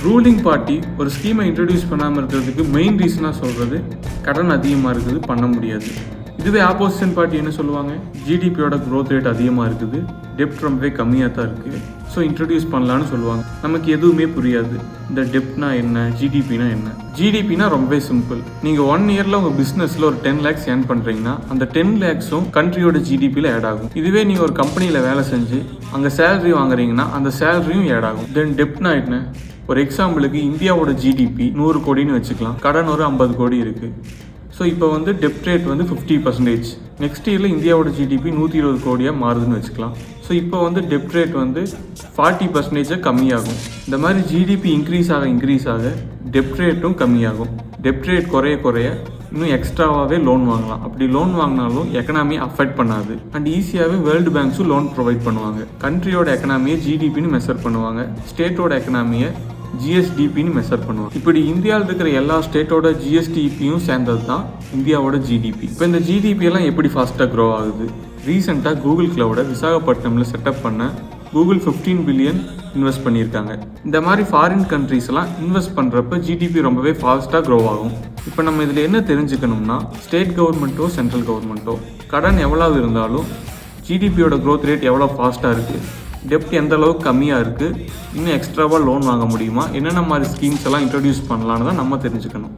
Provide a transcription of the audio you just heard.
Ruling party ஒரு ஸ்கீமை introduce பண்ணாமல் இருக்கிறதுக்கு மெயின் ரீசனாக சொல்கிறது கடன் அதிகமாக இருக்குது, பண்ண முடியாது. இதுவே ஆப்போசிஷன் பார்ட்டி என்ன சொல்லுவாங்க, ஜிடிபியோட க்ரோத் ரேட் அதிகமாக இருக்குது, டெப்ட் ரொம்பவே கம்மியாக தான் இருக்குது, ஸோ இன்ட்ரடியூஸ் பண்ணலான்னு சொல்லுவாங்க. நமக்கு எதுவுமே புரியாது, இந்த டெப்ட்னா என்ன, ஜிடிபினா என்ன. ஜிடிபினா ரொம்பவே சிம்பிள். நீங்கள் 1 இயரில் உங்கள் பிஸ்னஸில் ஒரு 10 lakhs ஏர்ன் பண்ணுறீங்கன்னா அந்த 10 lakhsம் கண்ட்ரியோட ஜிடிபியில் ஆட் ஆகும். இதுவே நீங்கள் ஒரு கம்பெனியில் வேலை செஞ்சு அங்கே சேலரி வாங்குறீங்கன்னா அந்த சேலரியும் ஆட் ஆகும். தென் டெப்ட்னா என்ன, ஒரு எக்ஸாம்பிளுக்கு இந்தியாவோட ஜிடிபி 100 கோடின்னு வச்சுக்கலாம், கடன் ஒரு 50 கோடி இருக்குது. ஸோ இப்போ டெப்ட் ரேட் 50%. நெக்ஸ்ட் இயரில் இந்தியாவோட ஜிடிபி 120 கோடியாக மாறுதுன்னு வச்சுக்கலாம். ஸோ இப்போ டெப்ட் ரேட் 40% கம்மியாகும். இந்த மாதிரி ஜிடிபி இன்க்ரீஸ் ஆக டெப்ட் ரேட்டும் கம்மியாகும். டெப்ட் ரேட் குறைய இன்னும் எக்ஸ்ட்ராவாகவே லோன் வாங்கலாம். அப்படி லோன் வாங்கினாலும் எக்கனாமியை அஃபெக்ட் பண்ணாது. அண்ட் ஈஸியாகவே வேர்ல்டு பேங்க்ஸும் லோன் ப்ரொவைட் பண்ணுவாங்க. கண்ட்ரியோட எக்கனாமியை ஜிடிபின்னு மெஷர் பண்ணுவாங்க, ஸ்டேட்டோட எக்கனாமியை ஜிஎஸ்டிபின்னு மெஷர் பண்ணுவாங்க. இப்படி இந்தியாவில் இருக்கிற எல்லா ஸ்டேட்டோட ஜிஎஸ்டிபியும் சேர்ந்தது தான் இந்தியாவோட ஜிடிபி. இப்போ இந்த ஜிடிபி எல்லாம் எப்படி ஃபாஸ்ட்டாக க்ரோ ஆகுது? ரீசெண்டாக கூகுள் கிளவுடை விசாகப்பட்டினமில் செட்டப் பண்ண கூகுள் 15 பில்லியன் இன்வெஸ்ட் பண்ணியிருக்காங்க. இந்த மாதிரி ஃபாரின் கண்ட்ரிஸ் எல்லாம் இன்வெஸ்ட் பண்ணுறப்ப ஜிடிபி ரொம்பவே ஃபாஸ்ட்டாக க்ரோ ஆகும். இப்போ நம்ம இதில் என்ன தெரிஞ்சுக்கணும்னா, ஸ்டேட் கவர்மெண்ட்டோ சென்ட்ரல் கவர்மெண்ட்டோ கடன் எவ்வளவு இருந்தாலும் ஜிடிபியோட க்ரோத் ரேட் எவ்வளோ ஃபாஸ்ட்டாக இருக்குது, டெப்ட் எந்த அளவுக்கு கம்மியாக இருக்குது, இன்னும் எக்ஸ்ட்ராவாக லோன் வாங்க முடியுமா, என்னென்ன மாதிரி ஸ்கீம்ஸ் எல்லாம் இன்ட்ரடியூஸ் பண்ணலான்னு தான் நம்ம தெரிஞ்சுக்கணும்.